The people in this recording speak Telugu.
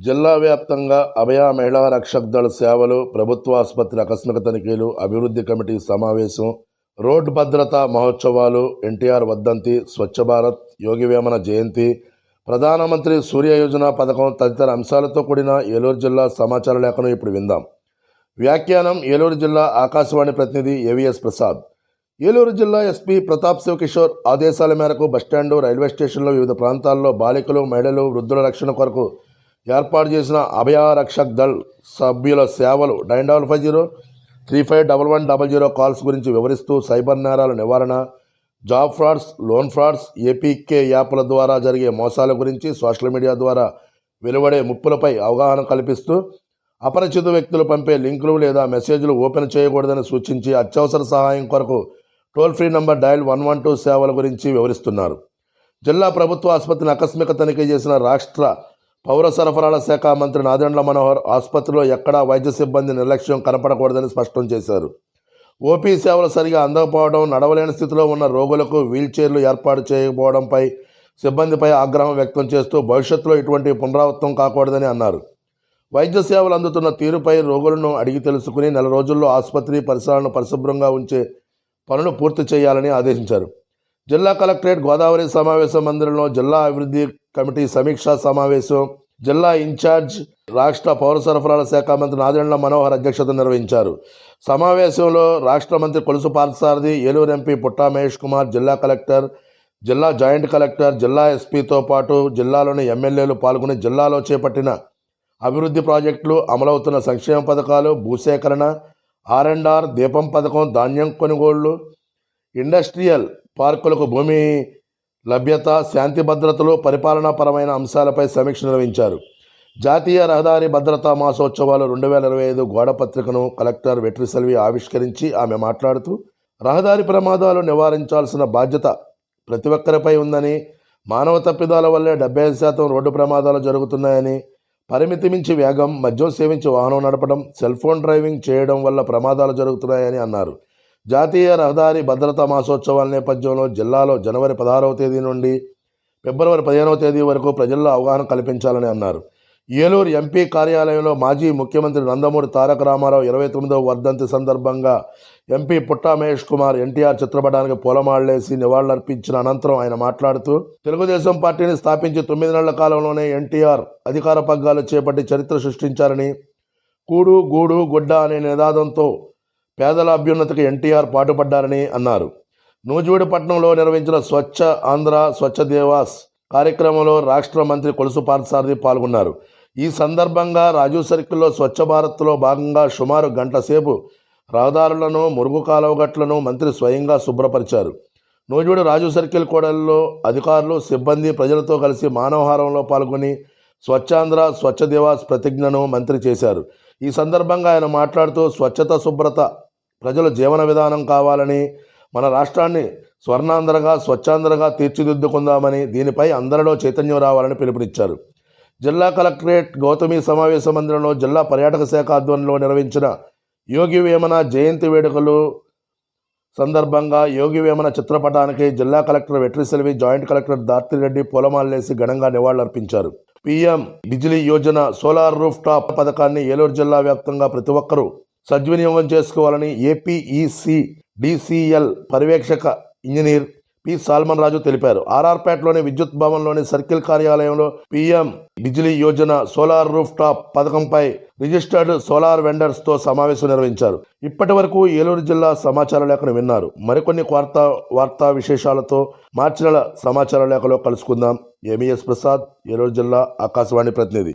జిల్లా వ్యాప్తంగా అభయ మహిళా రక్షక్ దళ్ సేవలు, ప్రభుత్వ ఆసుపత్రి ఆకస్మిక తనిఖీలు, అభివృద్ధి కమిటీ సమావేశం, రోడ్డు భద్రతా మహోత్సవాలు, ఎన్టీఆర్ వర్ధంతి, స్వచ్ఛ భారత్, యోగి వేమన జయంతి, ప్రధానమంత్రి సూర్య యోజన పథకం తదితర అంశాలతో కూడిన ఏలూరు జిల్లా సమాచార లేఖను ఇప్పుడు విందాం. వ్యాఖ్యానం ఏలూరు జిల్లా ఆకాశవాణి ప్రతినిధి ఏవిఎస్ ప్రసాద్. ఏలూరు జిల్లా ఎస్పీ ప్రతాప్ శివకిషోర్ ఆదేశాల మేరకు బస్టాండు, రైల్వే స్టేషన్లో వివిధ ప్రాంతాల్లో బాలికలు, మహిళలు, వృద్ధుల రక్షణ కొరకు ఏర్పాటు చేసిన అభయ రక్షక్ దళ్ సభ్యుల సేవలు 9050-351100 కాల్స్ గురించి వివరిస్తూ సైబర్ నేరాల నివారణ, job frauds, loan frauds, APK యాప్ల ద్వారా జరిగే మోసాల గురించి సోషల్ మీడియా ద్వారా వెలువడే ముప్పులపై అవగాహన కల్పిస్తూ అపరిచిత వ్యక్తులు పంపే లింకులు లేదా మెసేజ్లు ఓపెన్ చేయకూడదని సూచించి అత్యవసర సహాయం కొరకు టోల్ ఫ్రీ నంబర్ డయల్ 112 సేవల గురించి వివరిస్తున్నారు. జిల్లా ప్రభుత్వ ఆసుపత్రిని ఆకస్మిక తనిఖీ చేసిన రాష్ట్ర పౌర సరఫరాల శాఖ మంత్రి నాదెండ్ల మనోహర్ ఆసుపత్రిలో ఎక్కడా వైద్య సిబ్బంది నిర్లక్ష్యం కనపడకూడదని స్పష్టం చేశారు. ఓపీ సేవలు సరిగా అందకపోవడం, నడవలేని స్థితిలో ఉన్న రోగులకు వీల్చైర్లు ఏర్పాటు చేయకపోవడంపై సిబ్బందిపై ఆగ్రహం వ్యక్తం చేస్తూ భవిష్యత్తులో ఇటువంటి పునరావృతం కాకూడదని అన్నారు. వైద్య సేవలు అందుతున్న తీరుపై రోగులను అడిగి తెలుసుకుని 4 రోజుల్లో ఆసుపత్రి పరిసరాలను పరిశుభ్రంగా ఉంచే పనులు పూర్తి చేయాలని ఆదేశించారు. జిల్లా కలెక్టరేట్ గోదావరి సమావేశ మందిరంలో జిల్లా అభివృద్ధి కమిటీ సమీక్షా సమావేశం జిల్లా ఇన్ఛార్జ్ రాష్ట్ర పౌర సరఫరాల శాఖ మంత్రి నాదెండ్ల మనోహర్ అధ్యక్షతన నిర్వహించారు. సమావేశంలో రాష్ట్ర మంత్రి కొలుసు పార్థసారథి, ఏలూరు ఎంపీ పుట్టా మహేష్ కుమార్, జిల్లా కలెక్టర్, జిల్లా జాయింట్ కలెక్టర్, జిల్లా ఎస్పీతో పాటు జిల్లాలోని ఎమ్మెల్యేలు పాల్గొని జిల్లాలో చేపట్టిన అభివృద్ధి ప్రాజెక్టులు, అమలవుతున్న సంక్షేమ పథకాలు, భూసేకరణ, R&R, దీపం పథకం, ధాన్యం కొనుగోళ్లు, ఇండస్ట్రియల్ పార్కులకు భూమి లభ్యత, శాంతి భద్రతలు, పరిపాలనాపరమైన అంశాలపై సమీక్ష నిర్వహించారు. జాతీయ రహదారి భద్రతా మాసోత్సవాలు 2025 గోడ పత్రికను కలెక్టర్ వెట్రిసెల్వి ఆవిష్కరించి ఆమె మాట్లాడుతూ రహదారి ప్రమాదాలు నివారించాల్సిన బాధ్యత ప్రతి ఒక్కరిపై ఉందని, మానవ తప్పిదాల వల్లే 75% రోడ్డు ప్రమాదాలు జరుగుతున్నాయని, పరిమితి మించి వేగం, మద్యం సేవించి వాహనం నడపడం, సెల్ ఫోన్ డ్రైవింగ్ చేయడం వల్ల ప్రమాదాలు జరుగుతున్నాయని అన్నారు. జాతీయ రహదారి భద్రతా మాసోత్సవాల నేపథ్యంలో జిల్లాలో జనవరి 16వ తేదీ నుండి ఫిబ్రవరి 15వ తేదీ వరకు ప్రజల్లో అవగాహన కల్పించాలని అన్నారు. ఏలూరు ఎంపీ కార్యాలయంలో మాజీ ముఖ్యమంత్రి నందమూరి తారక రామారావు 29వ వర్ధంతి సందర్భంగా ఎంపీ పుట్టా మహేష్ కుమార్ ఎన్టీఆర్ చిత్రపటానికి పూలమాలలేసి నివాళులర్పించిన అనంతరం ఆయన మాట్లాడుతూ తెలుగుదేశం పార్టీని స్థాపించి 9 నెలల కాలంలోనే ఎన్టీఆర్ అధికార పగ్గాలు చేపట్టి చరిత్ర సృష్టించారని, కూడు గూడు గుడ్డ అనే నినాదంతో పేదల అభ్యున్నతికి ఎన్టీఆర్ పాటుపడ్డారని అన్నారు. నూజివీడుపట్నంలో నిర్వహించిన స్వచ్ఛ ఆంధ్ర స్వచ్ఛ దేవాస్ కార్యక్రమంలో రాష్ట్ర మంత్రి కొలుసు పార్థసారథి పాల్గొన్నారు. ఈ సందర్భంగా రాజీవ్ సర్కిల్లో స్వచ్ఛ భారత్లో భాగంగా సుమారు గంట సేపు రహదారులను, మురుగు కాలువగట్లను మంత్రి స్వయంగా శుభ్రపరిచారు. నూజివీడు రాజీవ్ సర్కిల్ కూడలిలో అధికారులు, సిబ్బంది ప్రజలతో కలిసి మానవహారంలో పాల్గొని స్వచ్ఛాంధ్ర స్వచ్ఛ దేవాస్ ప్రతిజ్ఞను మంత్రి చేశారు. ఈ సందర్భంగా ఆయన మాట్లాడుతూ స్వచ్ఛత, శుభ్రత ప్రజల జీవన విధానం కావాలని, మన రాష్ట్రాన్ని స్వర్ణాంధ్రగా స్వచ్ఛాంధ్రగా తీర్చిదిద్దుకుందామని, దీనిపై అందరిలో చైతన్యం రావాలని పిలుపునిచ్చారు. జిల్లా కలెక్టరేట్ గౌతమి సమావేశ మందిరంలో జిల్లా పర్యాటక శాఖ ఆధ్వర్యంలో నిర్వహించిన యోగి వేమన జయంతి వేడుకలు సందర్భంగా యోగి వేమన చిత్రపటానికి జిల్లా collector Vetriselvi, joint collector Dhartireddy పూలమాలలేసి ఘనంగా నివాళులర్పించారు. PM Bijli Yojana solar rooftop పథకాన్ని ఏలూరు జిల్లా వ్యాప్తంగా ప్రతి ఒక్కరూ సద్వినియోగం చేసుకోవాలని ఏపీఈసీ డిసిఎల్ పర్యవేక్షక ఇంజనీర్ పి సాల్మన్ రాజు తెలిపారు. ఆర్ఆర్పేటలోని విద్యుత్ భవన్లోని సర్కిల్ కార్యాలయంలో PM Bijli Yojana solar rooftop పథకంపై రిజిస్టర్డ్ సోలార్ వెండర్స్తో సమావేశం నిర్వహించారు. ఇప్పటి వరకు ఏలూరు జిల్లా సమాచార లేఖను విన్నారు. మరికొన్ని వార్తా విశేషాలతో మార్చి నెల సమాచార లేఖలో కలుసుకుందాం. ఎంఈఎస్ ప్రసాద్, ఏలూరు జిల్లా ఆకాశవాణి ప్రతినిధి.